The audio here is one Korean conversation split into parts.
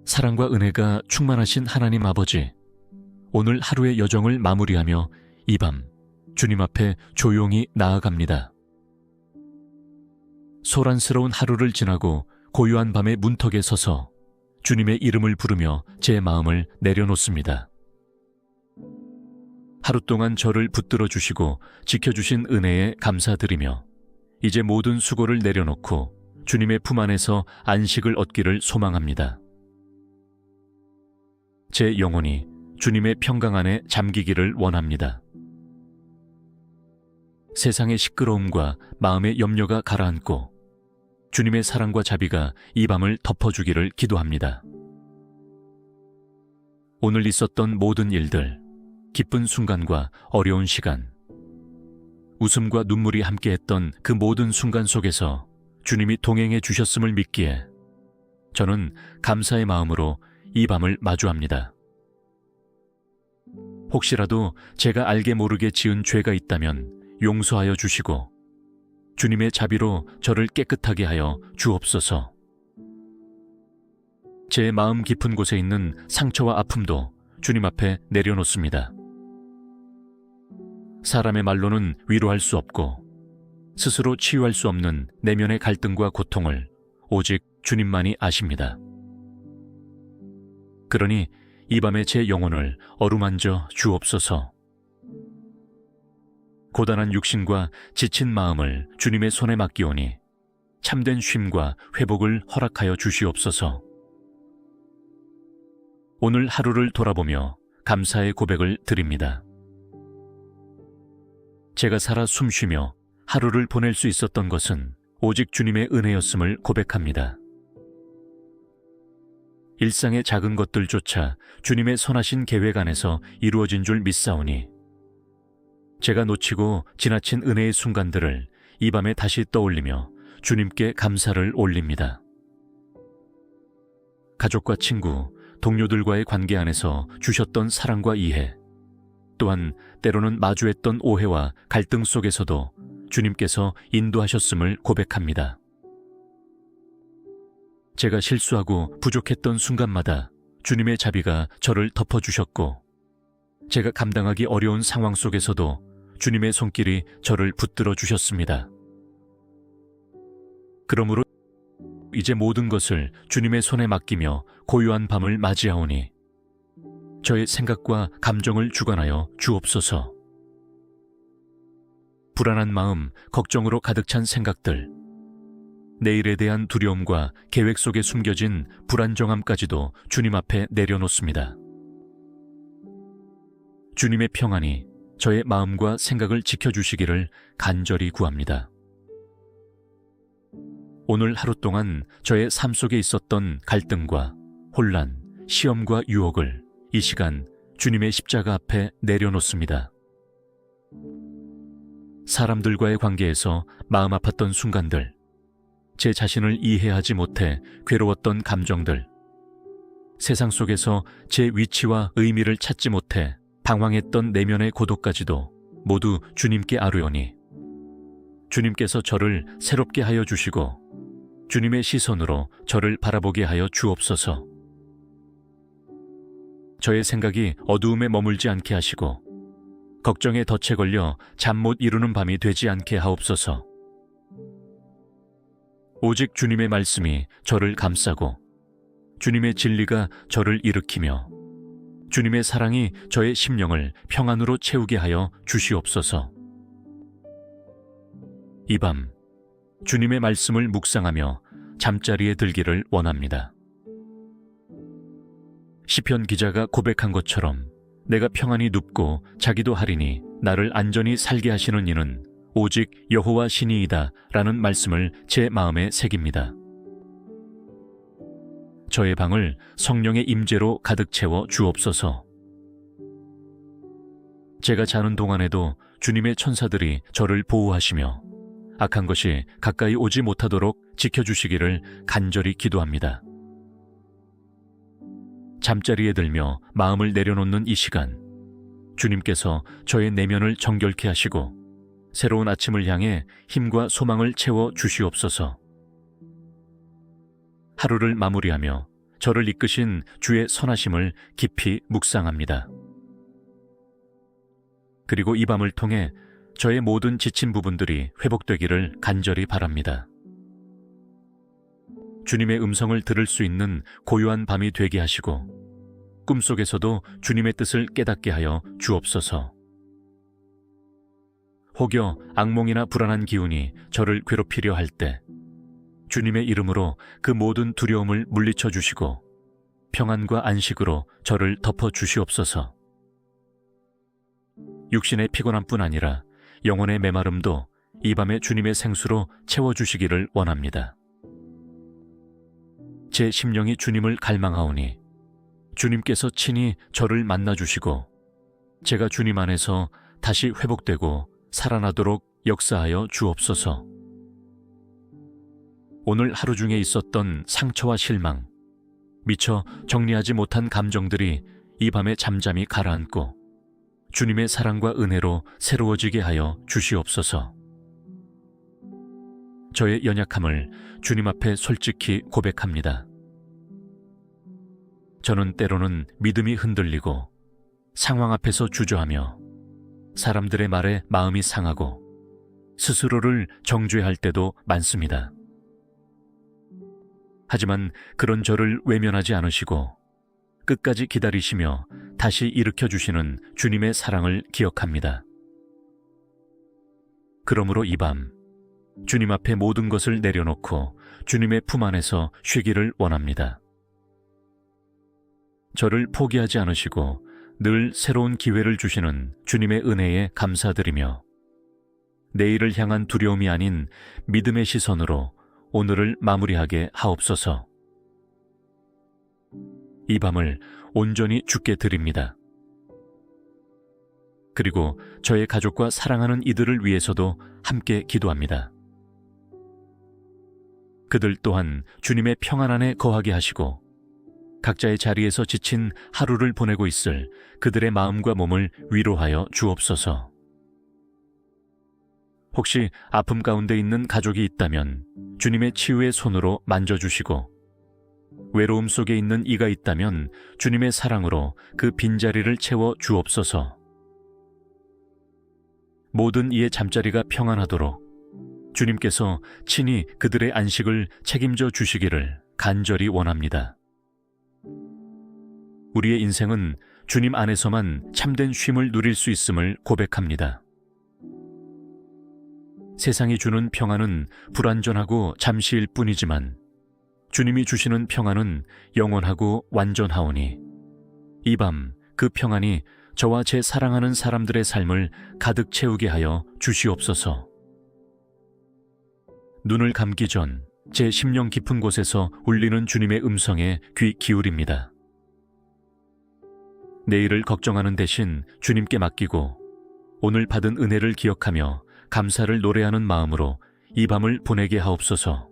사랑과 은혜가 충만하신 하나님 아버지, 오늘 하루의 여정을 마무리하며 이 밤 주님 앞에 조용히 나아갑니다. 소란스러운 하루를 지나고 고요한 밤의 문턱에 서서 주님의 이름을 부르며 제 마음을 내려놓습니다. 하루 동안 저를 붙들어 주시고 지켜주신 은혜에 감사드리며 이제 모든 수고를 내려놓고 주님의 품 안에서 안식을 얻기를 소망합니다. 제 영혼이 주님의 평강 안에 잠기기를 원합니다. 세상의 시끄러움과 마음의 염려가 가라앉고 주님의 사랑과 자비가 이 밤을 덮어주기를 기도합니다. 오늘 있었던 모든 일들, 기쁜 순간과 어려운 시간, 웃음과 눈물이 함께했던 그 모든 순간 속에서 주님이 동행해 주셨음을 믿기에 저는 감사의 마음으로 이 밤을 마주합니다. 혹시라도 제가 알게 모르게 지은 죄가 있다면 용서하여 주시고 주님의 자비로 저를 깨끗하게 하여 주옵소서. 제 마음 깊은 곳에 있는 상처와 아픔도 주님 앞에 내려놓습니다. 사람의 말로는 위로할 수 없고 스스로 치유할 수 없는 내면의 갈등과 고통을 오직 주님만이 아십니다. 그러니 이 밤에 제 영혼을 어루만져 주옵소서. 고단한 육신과 지친 마음을 주님의 손에 맡기오니 참된 쉼과 회복을 허락하여 주시옵소서. 오늘 하루를 돌아보며 감사의 고백을 드립니다. 제가 살아 숨쉬며 하루를 보낼 수 있었던 것은 오직 주님의 은혜였음을 고백합니다. 일상의 작은 것들조차 주님의 선하신 계획 안에서 이루어진 줄 믿사오니 제가 놓치고 지나친 은혜의 순간들을 이 밤에 다시 떠올리며 주님께 감사를 올립니다. 가족과 친구, 동료들과의 관계 안에서 주셨던 사랑과 이해, 또한 때로는 마주했던 오해와 갈등 속에서도 주님께서 인도하셨음을 고백합니다. 제가 실수하고 부족했던 순간마다 주님의 자비가 저를 덮어주셨고 제가 감당하기 어려운 상황 속에서도 주님의 손길이 저를 붙들어 주셨습니다. 그러므로 이제 모든 것을 주님의 손에 맡기며 고요한 밤을 맞이하오니 저의 생각과 감정을 주관하여 주옵소서. 불안한 마음, 걱정으로 가득 찬 생각들, 내일에 대한 두려움과 계획 속에 숨겨진 불안정함까지도 주님 앞에 내려놓습니다. 주님의 평안이 저의 마음과 생각을 지켜주시기를 간절히 구합니다. 오늘 하루 동안 저의 삶 속에 있었던 갈등과 혼란, 시험과 유혹을 이 시간 주님의 십자가 앞에 내려놓습니다. 사람들과의 관계에서 마음 아팠던 순간들, 제 자신을 이해하지 못해 괴로웠던 감정들, 세상 속에서 제 위치와 의미를 찾지 못해 방황했던 내면의 고독까지도 모두 주님께 아뢰오니 주님께서 저를 새롭게 하여 주시고 주님의 시선으로 저를 바라보게 하여 주옵소서. 저의 생각이 어두움에 머물지 않게 하시고 걱정에 덫에 걸려 잠 못 이루는 밤이 되지 않게 하옵소서. 오직 주님의 말씀이 저를 감싸고 주님의 진리가 저를 일으키며 주님의 사랑이 저의 심령을 평안으로 채우게 하여 주시옵소서. 이 밤 주님의 말씀을 묵상하며 잠자리에 들기를 원합니다. 시편 기자가 고백한 것처럼 내가 평안히 눕고 자기도 하리니 나를 안전히 살게 하시는 이는 오직 여호와 신이이다 라는 말씀을 제 마음에 새깁니다. 저의 방을 성령의 임재로 가득 채워 주옵소서. 제가 자는 동안에도 주님의 천사들이 저를 보호하시며 악한 것이 가까이 오지 못하도록 지켜주시기를 간절히 기도합니다. 잠자리에 들며 마음을 내려놓는 이 시간, 주님께서 저의 내면을 정결케 하시고 새로운 아침을 향해 힘과 소망을 채워 주시옵소서. 하루를 마무리하며 저를 이끄신 주의 선하심을 깊이 묵상합니다. 그리고 이 밤을 통해 저의 모든 지친 부분들이 회복되기를 간절히 바랍니다. 주님의 음성을 들을 수 있는 고요한 밤이 되게 하시고 꿈속에서도 주님의 뜻을 깨닫게 하여 주옵소서. 혹여 악몽이나 불안한 기운이 저를 괴롭히려 할 때 주님의 이름으로 그 모든 두려움을 물리쳐 주시고 평안과 안식으로 저를 덮어 주시옵소서. 육신의 피곤함뿐 아니라 영혼의 메마름도 이 밤에 주님의 생수로 채워주시기를 원합니다. 제 심령이 주님을 갈망하오니 주님께서 친히 저를 만나주시고 제가 주님 안에서 다시 회복되고 살아나도록 역사하여 주옵소서. 오늘 하루 중에 있었던 상처와 실망, 미처 정리하지 못한 감정들이 이 밤에 잠잠히 가라앉고 주님의 사랑과 은혜로 새로워지게 하여 주시옵소서. 저의 연약함을 주님 앞에 솔직히 고백합니다. 저는 때로는 믿음이 흔들리고 상황 앞에서 주저하며 사람들의 말에 마음이 상하고 스스로를 정죄할 때도 많습니다. 하지만 그런 저를 외면하지 않으시고 끝까지 기다리시며 다시 일으켜 주시는 주님의 사랑을 기억합니다. 그러므로 이 밤 주님 앞에 모든 것을 내려놓고 주님의 품 안에서 쉬기를 원합니다. 저를 포기하지 않으시고 늘 새로운 기회를 주시는 주님의 은혜에 감사드리며 내일을 향한 두려움이 아닌 믿음의 시선으로 오늘을 마무리하게 하옵소서. 이 밤을 온전히 주께 드립니다. 그리고 저의 가족과 사랑하는 이들을 위해서도 함께 기도합니다. 그들 또한 주님의 평안 안에 거하게 하시고 각자의 자리에서 지친 하루를 보내고 있을 그들의 마음과 몸을 위로하여 주옵소서. 혹시 아픔 가운데 있는 가족이 있다면 주님의 치유의 손으로 만져주시고 외로움 속에 있는 이가 있다면 주님의 사랑으로 그 빈자리를 채워 주옵소서. 모든 이의 잠자리가 평안하도록 주님께서 친히 그들의 안식을 책임져 주시기를 간절히 원합니다. 우리의 인생은 주님 안에서만 참된 쉼을 누릴 수 있음을 고백합니다. 세상이 주는 평안은 불완전하고 잠시일 뿐이지만 주님이 주시는 평안은 영원하고 완전하오니 이 밤 그 평안이 저와 제 사랑하는 사람들의 삶을 가득 채우게 하여 주시옵소서. 눈을 감기 전 제 심령 깊은 곳에서 울리는 주님의 음성에 귀 기울입니다. 내일을 걱정하는 대신 주님께 맡기고 오늘 받은 은혜를 기억하며 감사를 노래하는 마음으로 이 밤을 보내게 하옵소서.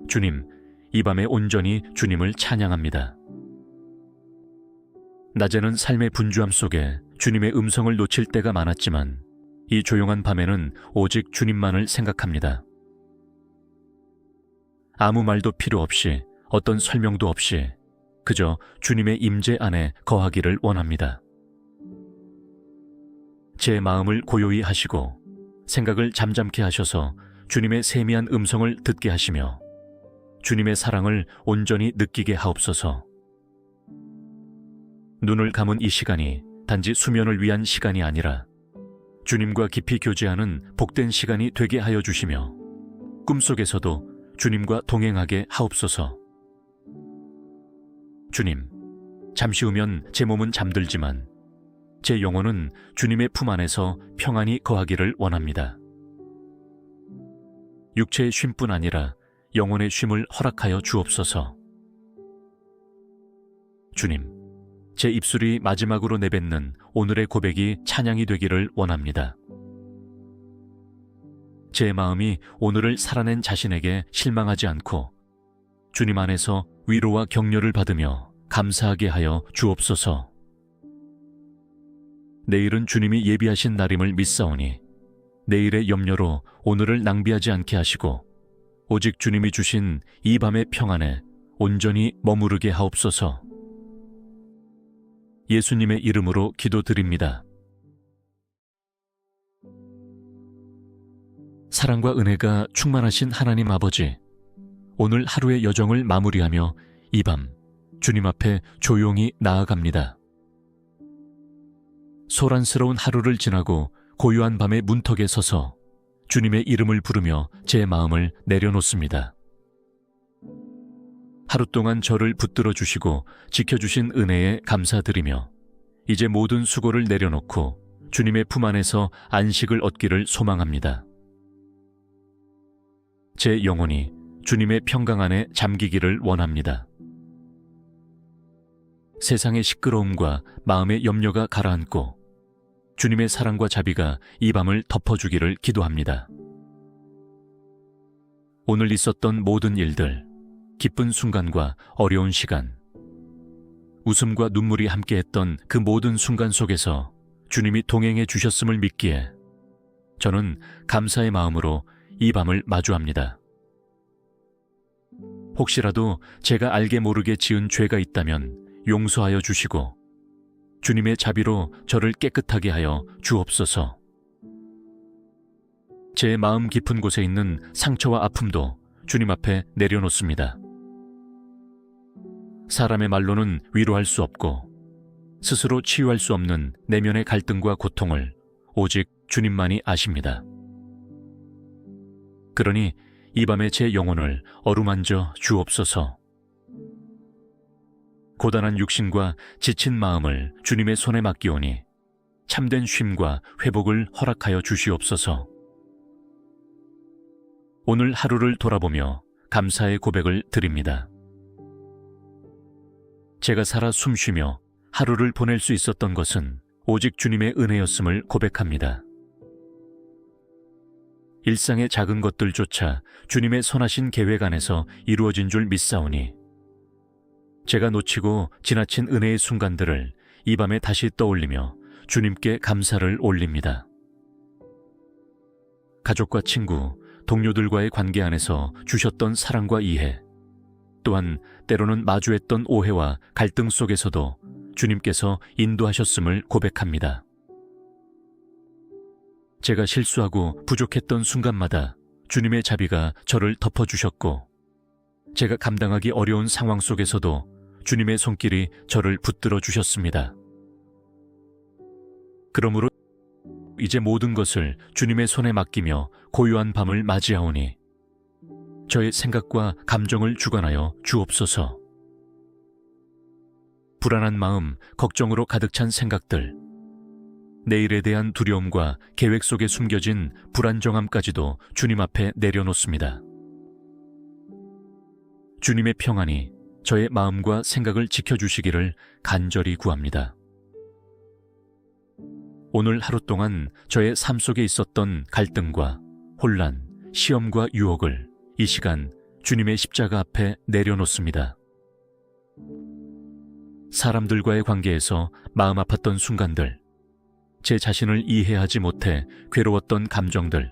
주님, 이 밤에 온전히 주님을 찬양합니다. 낮에는 삶의 분주함 속에 주님의 음성을 놓칠 때가 많았지만 이 조용한 밤에는 오직 주님만을 생각합니다. 아무 말도 필요 없이 어떤 설명도 없이 그저 주님의 임재 안에 거하기를 원합니다. 제 마음을 고요히 하시고 생각을 잠잠케 하셔서 주님의 세미한 음성을 듣게 하시며 주님의 사랑을 온전히 느끼게 하옵소서. 눈을 감은 이 시간이 단지 수면을 위한 시간이 아니라 주님과 깊이 교제하는 복된 시간이 되게 하여 주시며 꿈속에서도 주님과 동행하게 하옵소서. 주님, 잠시 후면 제 몸은 잠들지만 제 영혼은 주님의 품 안에서 평안히 거하기를 원합니다. 육체의 쉼뿐 아니라 영혼의 쉼을 허락하여 주옵소서. 주님, 제 입술이 마지막으로 내뱉는 오늘의 고백이 찬양이 되기를 원합니다. 제 마음이 오늘을 살아낸 자신에게 실망하지 않고 주님 안에서 위로와 격려를 받으며 감사하게 하여 주옵소서. 내일은 주님이 예비하신 날임을 믿사오니 내일의 염려로 오늘을 낭비하지 않게 하시고 오직 주님이 주신 이 밤의 평안에 온전히 머무르게 하옵소서. 예수님의 이름으로 기도드립니다. 사랑과 은혜가 충만하신 하나님 아버지, 오늘 하루의 여정을 마무리하며 이 밤 주님 앞에 조용히 나아갑니다. 소란스러운 하루를 지나고 고요한 밤의 문턱에 서서 주님의 이름을 부르며 제 마음을 내려놓습니다. 하루 동안 저를 붙들어 주시고 지켜주신 은혜에 감사드리며 이제 모든 수고를 내려놓고 주님의 품 안에서 안식을 얻기를 소망합니다. 제 영혼이 주님의 평강 안에 잠기기를 원합니다. 세상의 시끄러움과 마음의 염려가 가라앉고 주님의 사랑과 자비가 이 밤을 덮어주기를 기도합니다. 오늘 있었던 모든 일들, 기쁜 순간과 어려운 시간, 웃음과 눈물이 함께했던 그 모든 순간 속에서 주님이 동행해 주셨음을 믿기에 저는 감사의 마음으로 이 밤을 마주합니다. 혹시라도 제가 알게 모르게 지은 죄가 있다면 용서하여 주시고 주님의 자비로 저를 깨끗하게 하여 주옵소서. 제 마음 깊은 곳에 있는 상처와 아픔도 주님 앞에 내려놓습니다. 사람의 말로는 위로할 수 없고 스스로 치유할 수 없는 내면의 갈등과 고통을 오직 주님만이 아십니다. 그러니 이 밤에 제 영혼을 어루만져 주옵소서. 고단한 육신과 지친 마음을 주님의 손에 맡기오니 참된 쉼과 회복을 허락하여 주시옵소서. 오늘 하루를 돌아보며 감사의 고백을 드립니다. 제가 살아 숨쉬며 하루를 보낼 수 있었던 것은 오직 주님의 은혜였음을 고백합니다. 일상의 작은 것들조차 주님의 선하신 계획 안에서 이루어진 줄 믿사오니 제가 놓치고 지나친 은혜의 순간들을 이 밤에 다시 떠올리며 주님께 감사를 올립니다. 가족과 친구, 동료들과의 관계 안에서 주셨던 사랑과 이해, 또한 때로는 마주했던 오해와 갈등 속에서도 주님께서 인도하셨음을 고백합니다. 제가 실수하고 부족했던 순간마다 주님의 자비가 저를 덮어주셨고, 제가 감당하기 어려운 상황 속에서도 주님의 손길이 저를 붙들어 주셨습니다. 그러므로 이제 모든 것을 주님의 손에 맡기며 고요한 밤을 맞이하오니 저의 생각과 감정을 주관하여 주옵소서. 불안한 마음, 걱정으로 가득 찬 생각들, 내일에 대한 두려움과 계획 속에 숨겨진 불안정함까지도 주님 앞에 내려놓습니다. 주님의 평안이 저의 마음과 생각을 지켜주시기를 간절히 구합니다. 오늘 하루 동안 저의 삶 속에 있었던 갈등과 혼란, 시험과 유혹을 이 시간 주님의 십자가 앞에 내려놓습니다. 사람들과의 관계에서 마음 아팠던 순간들, 제 자신을 이해하지 못해 괴로웠던 감정들,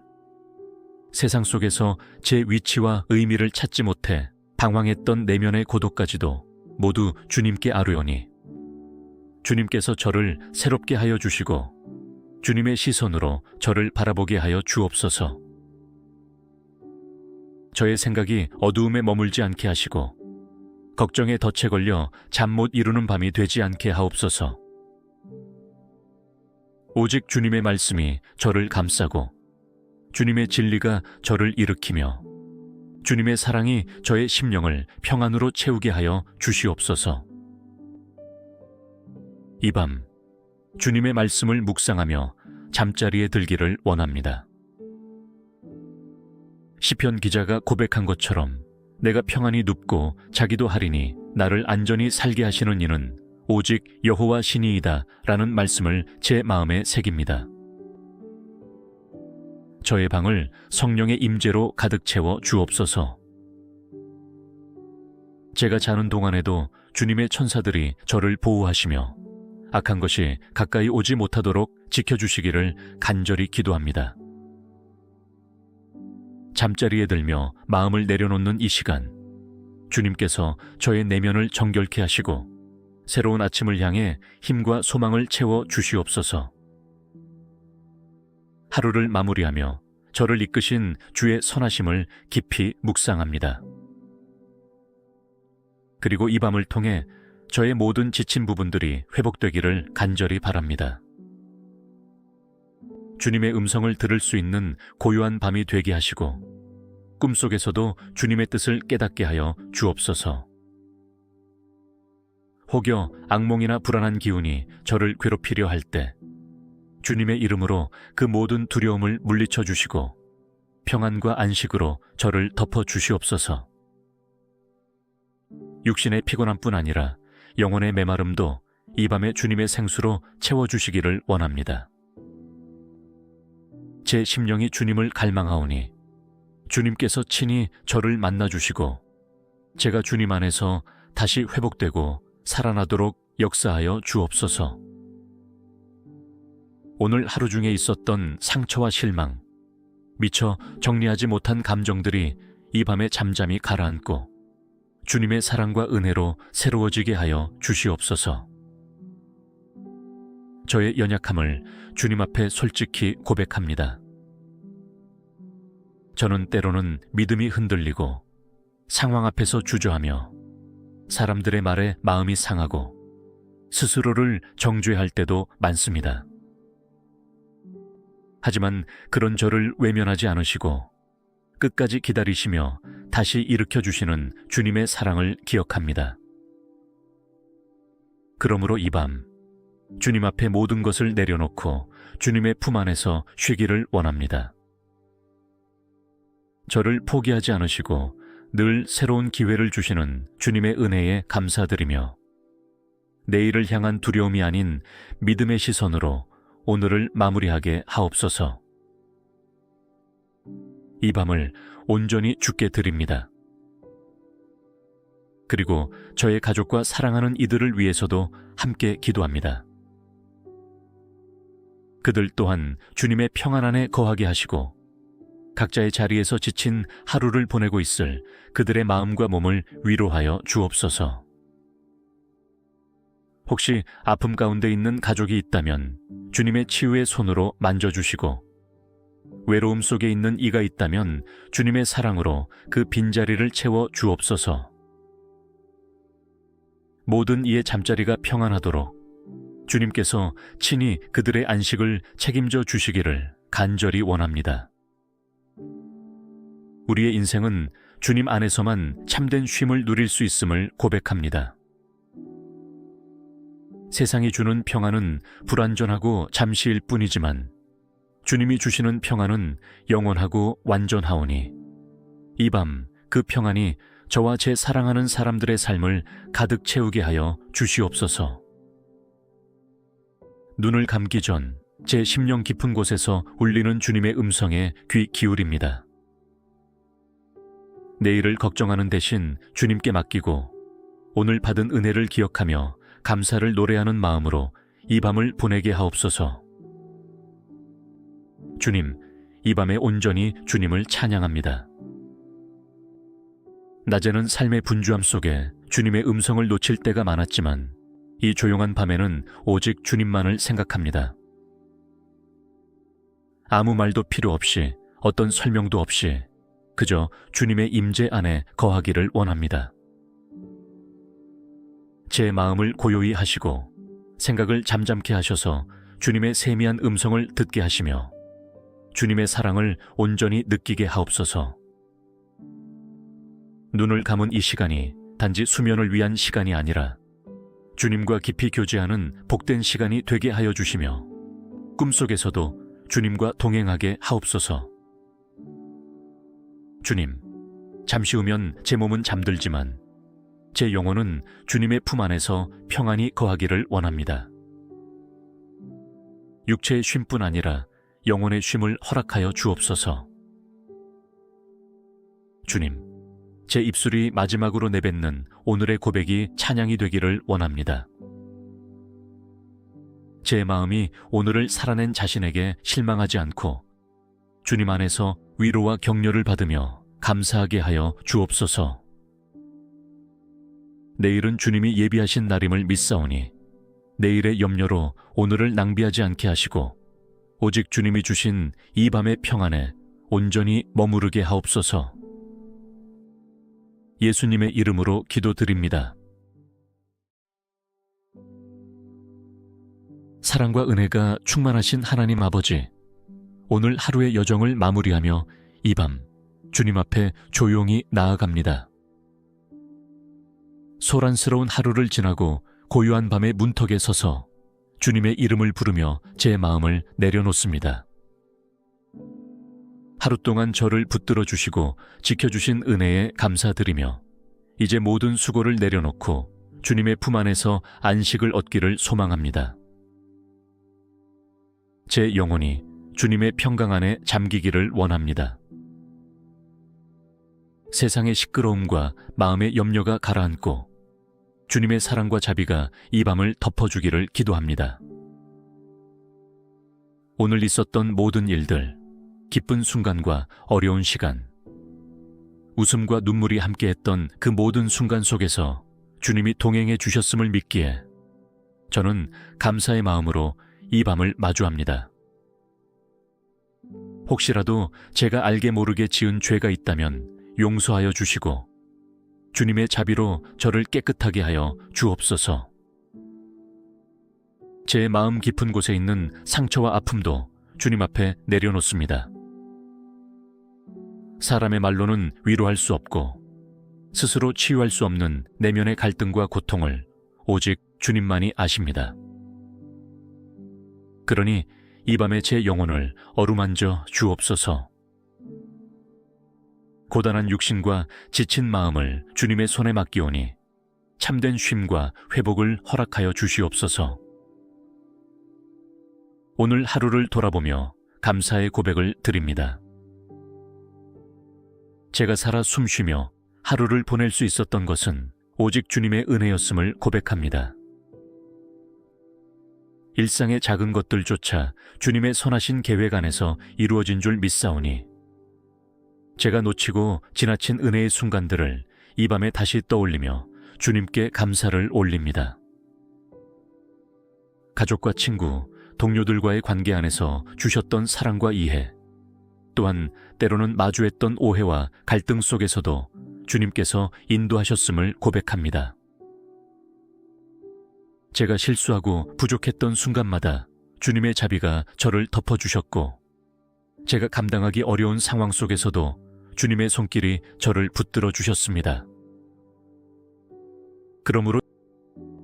세상 속에서 제 위치와 의미를 찾지 못해 방황했던 내면의 고독까지도 모두 주님께 아뢰오니 주님께서 저를 새롭게 하여 주시고 주님의 시선으로 저를 바라보게 하여 주옵소서. 저의 생각이 어두움에 머물지 않게 하시고 걱정에 덫에 걸려 잠 못 이루는 밤이 되지 않게 하옵소서. 오직 주님의 말씀이 저를 감싸고 주님의 진리가 저를 일으키며 주님의 사랑이 저의 심령을 평안으로 채우게 하여 주시옵소서. 이 밤 주님의 말씀을 묵상하며 잠자리에 들기를 원합니다. 시편 기자가 고백한 것처럼 내가 평안히 눕고 자기도 하리니 나를 안전히 살게 하시는 이는 오직 여호와 신이이다 라는 말씀을 제 마음에 새깁니다. 저의 방을 성령의 임재로 가득 채워 주옵소서. 제가 자는 동안에도 주님의 천사들이 저를 보호하시며 악한 것이 가까이 오지 못하도록 지켜주시기를 간절히 기도합니다. 잠자리에 들며 마음을 내려놓는 이 시간, 주님께서 저의 내면을 정결케 하시고 새로운 아침을 향해 힘과 소망을 채워 주시옵소서. 하루를 마무리하며 저를 이끄신 주의 선하심을 깊이 묵상합니다. 그리고 이 밤을 통해 저의 모든 지친 부분들이 회복되기를 간절히 바랍니다. 주님의 음성을 들을 수 있는 고요한 밤이 되게 하시고 꿈속에서도 주님의 뜻을 깨닫게 하여 주옵소서. 혹여 악몽이나 불안한 기운이 저를 괴롭히려 할 때 주님의 이름으로 그 모든 두려움을 물리쳐 주시고 평안과 안식으로 저를 덮어 주시옵소서. 육신의 피곤함뿐 아니라 영혼의 메마름도 이 밤에 주님의 생수로 채워주시기를 원합니다. 제 심령이 주님을 갈망하오니 주님께서 친히 저를 만나주시고 제가 주님 안에서 다시 회복되고 살아나도록 역사하여 주옵소서. 오늘 하루 중에 있었던 상처와 실망, 미처 정리하지 못한 감정들이 이 밤에 잠잠히 가라앉고 주님의 사랑과 은혜로 새로워지게 하여 주시옵소서. 저의 연약함을 주님 앞에 솔직히 고백합니다. 저는 때로는 믿음이 흔들리고 상황 앞에서 주저하며 사람들의 말에 마음이 상하고 스스로를 정죄할 때도 많습니다. 하지만 그런 저를 외면하지 않으시고 끝까지 기다리시며 다시 일으켜 주시는 주님의 사랑을 기억합니다. 그러므로 이 밤 주님 앞에 모든 것을 내려놓고 주님의 품 안에서 쉬기를 원합니다. 저를 포기하지 않으시고 늘 새로운 기회를 주시는 주님의 은혜에 감사드리며 내일을 향한 두려움이 아닌 믿음의 시선으로 오늘을 마무리하게 하옵소서. 이 밤을 온전히 주께 드립니다. 그리고 저의 가족과 사랑하는 이들을 위해서도 함께 기도합니다. 그들 또한 주님의 평안 안에 거하게 하시고 각자의 자리에서 지친 하루를 보내고 있을 그들의 마음과 몸을 위로하여 주옵소서. 혹시 아픔 가운데 있는 가족이 있다면 주님의 치유의 손으로 만져주시고 외로움 속에 있는 이가 있다면 주님의 사랑으로 그 빈자리를 채워 주옵소서. 모든 이의 잠자리가 평안하도록 주님께서 친히 그들의 안식을 책임져 주시기를 간절히 원합니다. 우리의 인생은 주님 안에서만 참된 쉼을 누릴 수 있음을 고백합니다. 세상이 주는 평안은 불완전하고 잠시일 뿐이지만 주님이 주시는 평안은 영원하고 완전하오니 이 밤 그 평안이 저와 제 사랑하는 사람들의 삶을 가득 채우게 하여 주시옵소서. 눈을 감기 전 제 심령 깊은 곳에서 울리는 주님의 음성에 귀 기울입니다. 내일을 걱정하는 대신 주님께 맡기고 오늘 받은 은혜를 기억하며 감사를 노래하는 마음으로 이 밤을 보내게 하옵소서. 주님, 이 밤에 온전히 주님을 찬양합니다. 낮에는 삶의 분주함 속에 주님의 음성을 놓칠 때가 많았지만 이 조용한 밤에는 오직 주님만을 생각합니다. 아무 말도 필요 없이 어떤 설명도 없이 그저 주님의 임재 안에 거하기를 원합니다. 제 마음을 고요히 하시고 생각을 잠잠케 하셔서 주님의 세미한 음성을 듣게 하시며 주님의 사랑을 온전히 느끼게 하옵소서. 눈을 감은 이 시간이 단지 수면을 위한 시간이 아니라 주님과 깊이 교제하는 복된 시간이 되게 하여 주시며 꿈속에서도 주님과 동행하게 하옵소서. 주님, 잠시 후면 제 몸은 잠들지만 제 영혼은 주님의 품 안에서 평안히 거하기를 원합니다. 육체의 쉼뿐 아니라 영혼의 쉼을 허락하여 주옵소서. 주님, 제 입술이 마지막으로 내뱉는 오늘의 고백이 찬양이 되기를 원합니다. 제 마음이 오늘을 살아낸 자신에게 실망하지 않고 주님 안에서 위로와 격려를 받으며 감사하게 하여 주옵소서. 내일은 주님이 예비하신 날임을 믿사오니 내일의 염려로 오늘을 낭비하지 않게 하시고 오직 주님이 주신 이 밤의 평안에 온전히 머무르게 하옵소서. 예수님의 이름으로 기도드립니다. 사랑과 은혜가 충만하신 하나님 아버지, 오늘 하루의 여정을 마무리하며 이 밤 주님 앞에 조용히 나아갑니다. 소란스러운 하루를 지나고 고요한 밤의 문턱에 서서 주님의 이름을 부르며 제 마음을 내려놓습니다. 하루 동안 저를 붙들어 주시고 지켜주신 은혜에 감사드리며 이제 모든 수고를 내려놓고 주님의 품 안에서 안식을 얻기를 소망합니다. 제 영혼이 주님의 평강 안에 잠기기를 원합니다. 세상의 시끄러움과 마음의 염려가 가라앉고 주님의 사랑과 자비가 이 밤을 덮어주기를 기도합니다. 오늘 있었던 모든 일들, 기쁜 순간과 어려운 시간, 웃음과 눈물이 함께했던 그 모든 순간 속에서 주님이 동행해 주셨음을 믿기에 저는 감사의 마음으로 이 밤을 마주합니다. 혹시라도 제가 알게 모르게 지은 죄가 있다면 용서하여 주시고 주님의 자비로 저를 깨끗하게 하여 주옵소서. 제 마음 깊은 곳에 있는 상처와 아픔도 주님 앞에 내려놓습니다. 사람의 말로는 위로할 수 없고 스스로 치유할 수 없는 내면의 갈등과 고통을 오직 주님만이 아십니다. 그러니 이 밤에 제 영혼을 어루만져 주옵소서. 고단한 육신과 지친 마음을 주님의 손에 맡기오니 참된 쉼과 회복을 허락하여 주시옵소서. 오늘 하루를 돌아보며 감사의 고백을 드립니다. 제가 살아 숨쉬며 하루를 보낼 수 있었던 것은 오직 주님의 은혜였음을 고백합니다. 일상의 작은 것들조차 주님의 선하신 계획 안에서 이루어진 줄 믿사오니 제가 놓치고 지나친 은혜의 순간들을 이 밤에 다시 떠올리며 주님께 감사를 올립니다. 가족과 친구, 동료들과의 관계 안에서 주셨던 사랑과 이해, 또한 때로는 마주했던 오해와 갈등 속에서도 주님께서 인도하셨음을 고백합니다. 제가 실수하고 부족했던 순간마다 주님의 자비가 저를 덮어주셨고 제가 감당하기 어려운 상황 속에서도 주님의 손길이 저를 붙들어 주셨습니다. 그러므로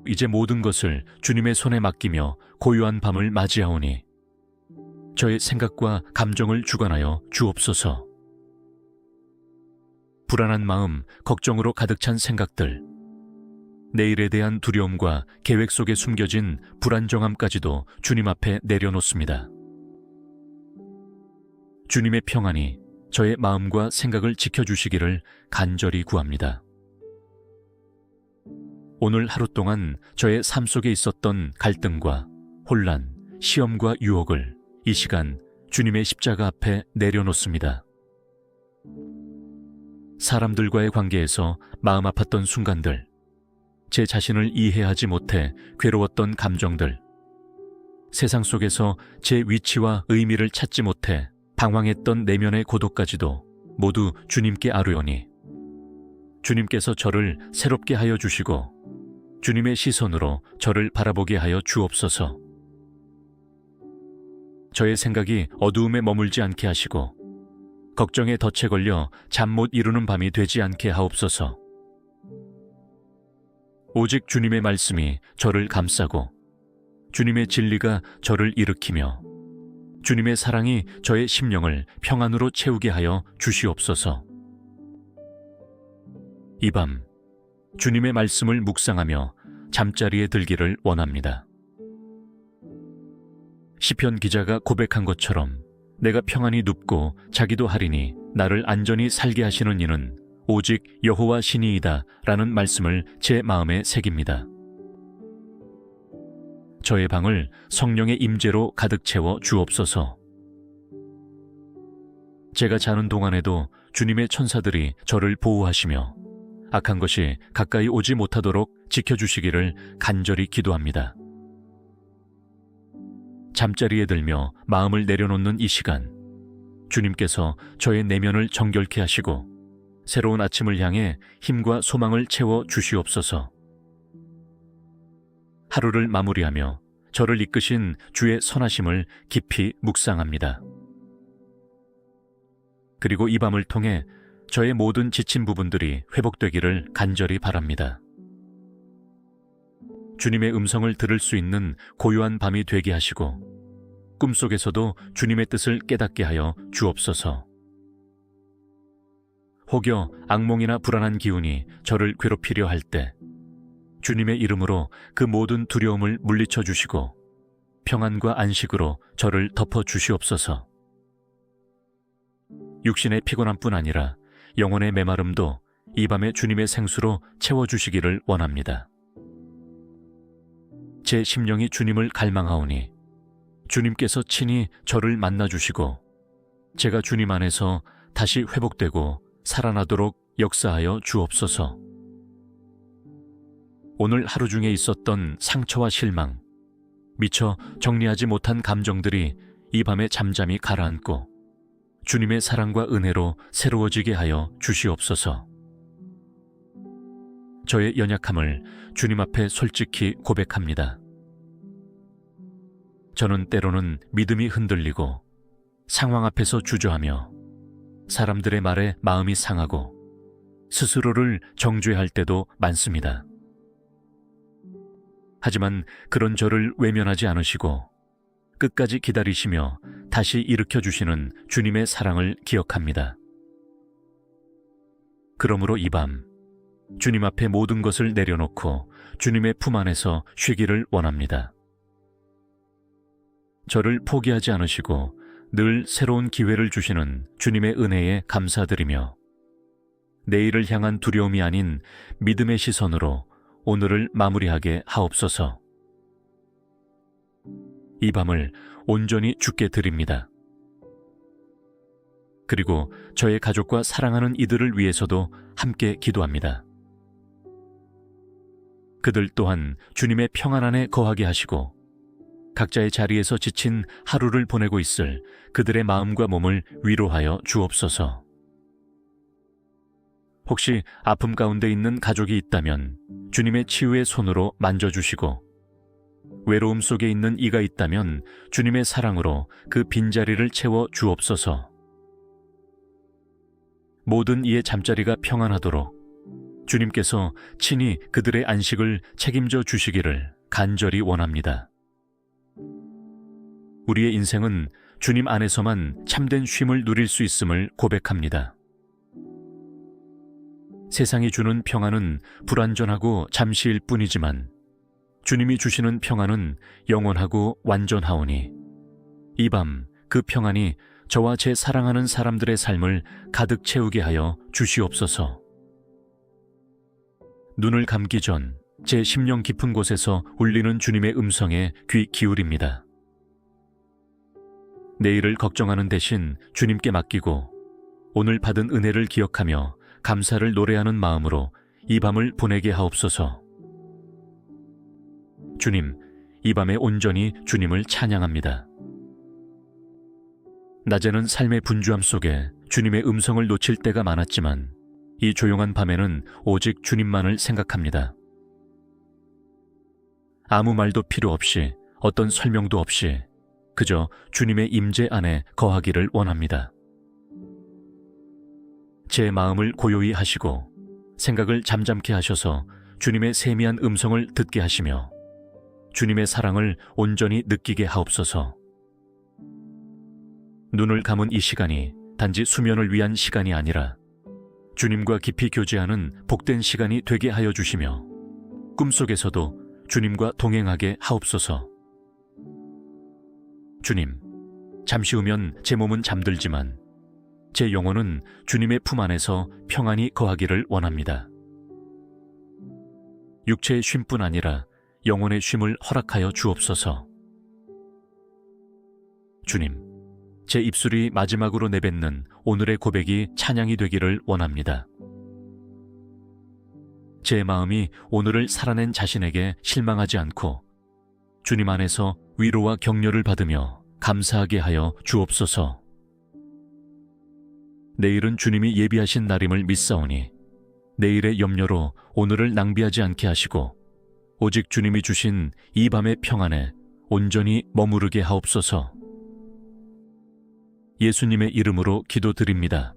이제 모든 것을 주님의 손에 맡기며 고요한 밤을 맞이하오니 저의 생각과 감정을 주관하여 주옵소서. 불안한 마음, 걱정으로 가득 찬 생각들, 내일에 대한 두려움과 계획 속에 숨겨진 불안정함까지도 주님 앞에 내려놓습니다. 주님의 평안이 저의 마음과 생각을 지켜주시기를 간절히 구합니다. 오늘 하루 동안 저의 삶 속에 있었던 갈등과 혼란, 시험과 유혹을 이 시간 주님의 십자가 앞에 내려놓습니다. 사람들과의 관계에서 마음 아팠던 순간들, 제 자신을 이해하지 못해 괴로웠던 감정들, 세상 속에서 제 위치와 의미를 찾지 못해 방황했던 내면의 고독까지도 모두 주님께 아뢰오니 주님께서 저를 새롭게 하여 주시고 주님의 시선으로 저를 바라보게 하여 주옵소서. 저의 생각이 어두움에 머물지 않게 하시고 걱정에 덫에 걸려 잠 못 이루는 밤이 되지 않게 하옵소서. 오직 주님의 말씀이 저를 감싸고 주님의 진리가 저를 일으키며 주님의 사랑이 저의 심령을 평안으로 채우게 하여 주시옵소서. 이 밤 주님의 말씀을 묵상하며 잠자리에 들기를 원합니다. 시편 기자가 고백한 것처럼 내가 평안히 눕고 자기도 하리니 나를 안전히 살게 하시는 이는 오직 여호와 신이이다 라는 말씀을 제 마음에 새깁니다. 저의 방을 성령의 임재로 가득 채워 주옵소서. 제가 자는 동안에도 주님의 천사들이 저를 보호하시며 악한 것이 가까이 오지 못하도록 지켜주시기를 간절히 기도합니다. 잠자리에 들며 마음을 내려놓는 이 시간, 주님께서 저의 내면을 정결케 하시고 새로운 아침을 향해 힘과 소망을 채워 주시옵소서. 하루를 마무리하며 저를 이끄신 주의 선하심을 깊이 묵상합니다. 그리고 이 밤을 통해 저의 모든 지친 부분들이 회복되기를 간절히 바랍니다. 주님의 음성을 들을 수 있는 고요한 밤이 되게 하시고 꿈속에서도 주님의 뜻을 깨닫게 하여 주옵소서. 혹여 악몽이나 불안한 기운이 저를 괴롭히려 할 때 주님의 이름으로 그 모든 두려움을 물리쳐 주시고 평안과 안식으로 저를 덮어 주시옵소서. 육신의 피곤함뿐 아니라 영혼의 메마름도 이 밤에 주님의 생수로 채워주시기를 원합니다. 제 심령이 주님을 갈망하오니 주님께서 친히 저를 만나주시고 제가 주님 안에서 다시 회복되고 살아나도록 역사하여 주옵소서. 오늘 하루 중에 있었던 상처와 실망, 미처 정리하지 못한 감정들이 이 밤에 잠잠히 가라앉고 주님의 사랑과 은혜로 새로워지게 하여 주시옵소서. 저의 연약함을 주님 앞에 솔직히 고백합니다. 저는 때로는 믿음이 흔들리고 상황 앞에서 주저하며 사람들의 말에 마음이 상하고 스스로를 정죄할 때도 많습니다. 하지만 그런 저를 외면하지 않으시고 끝까지 기다리시며 다시 일으켜 주시는 주님의 사랑을 기억합니다. 그러므로 이 밤 주님 앞에 모든 것을 내려놓고 주님의 품 안에서 쉬기를 원합니다. 저를 포기하지 않으시고 늘 새로운 기회를 주시는 주님의 은혜에 감사드리며 내일을 향한 두려움이 아닌 믿음의 시선으로 오늘을 마무리하게 하옵소서. 이 밤을 온전히 주께 드립니다. 그리고 저의 가족과 사랑하는 이들을 위해서도 함께 기도합니다. 그들 또한 주님의 평안 안에 거하게 하시고 각자의 자리에서 지친 하루를 보내고 있을 그들의 마음과 몸을 위로하여 주옵소서. 혹시 아픔 가운데 있는 가족이 있다면 주님의 치유의 손으로 만져주시고 외로움 속에 있는 이가 있다면 주님의 사랑으로 그 빈자리를 채워 주옵소서. 모든 이의 잠자리가 평안하도록 주님께서 친히 그들의 안식을 책임져 주시기를 간절히 원합니다. 우리의 인생은 주님 안에서만 참된 쉼을 누릴 수 있음을 고백합니다. 세상이 주는 평안은 불완전하고 잠시일 뿐이지만 주님이 주시는 평안은 영원하고 완전하오니 이 밤 그 평안이 저와 제 사랑하는 사람들의 삶을 가득 채우게 하여 주시옵소서. 눈을 감기 전 제 심령 깊은 곳에서 울리는 주님의 음성에 귀 기울입니다. 내일을 걱정하는 대신 주님께 맡기고 오늘 받은 은혜를 기억하며 감사를 노래하는 마음으로 이 밤을 보내게 하옵소서. 주님, 이 밤에 온전히 주님을 찬양합니다. 낮에는 삶의 분주함 속에 주님의 음성을 놓칠 때가 많았지만 이 조용한 밤에는 오직 주님만을 생각합니다. 아무 말도 필요 없이 어떤 설명도 없이 그저 주님의 임재 안에 거하기를 원합니다. 제 마음을 고요히 하시고 생각을 잠잠케 하셔서 주님의 세미한 음성을 듣게 하시며 주님의 사랑을 온전히 느끼게 하옵소서. 눈을 감은 이 시간이 단지 수면을 위한 시간이 아니라 주님과 깊이 교제하는 복된 시간이 되게 하여 주시며 꿈속에서도 주님과 동행하게 하옵소서. 주님, 잠시 후면 제 몸은 잠들지만 제 영혼은 주님의 품 안에서 평안히 거하기를 원합니다. 육체의 쉼뿐 아니라 영혼의 쉼을 허락하여 주옵소서. 주님, 제 입술이 마지막으로 내뱉는 오늘의 고백이 찬양이 되기를 원합니다. 제 마음이 오늘을 살아낸 자신에게 실망하지 않고 주님 안에서 위로와 격려를 받으며 감사하게 하여 주옵소서. 내일은 주님이 예비하신 날임을 믿사오니 내일의 염려로 오늘을 낭비하지 않게 하시고 오직 주님이 주신 이 밤의 평안에 온전히 머무르게 하옵소서. 예수님의 이름으로 기도드립니다.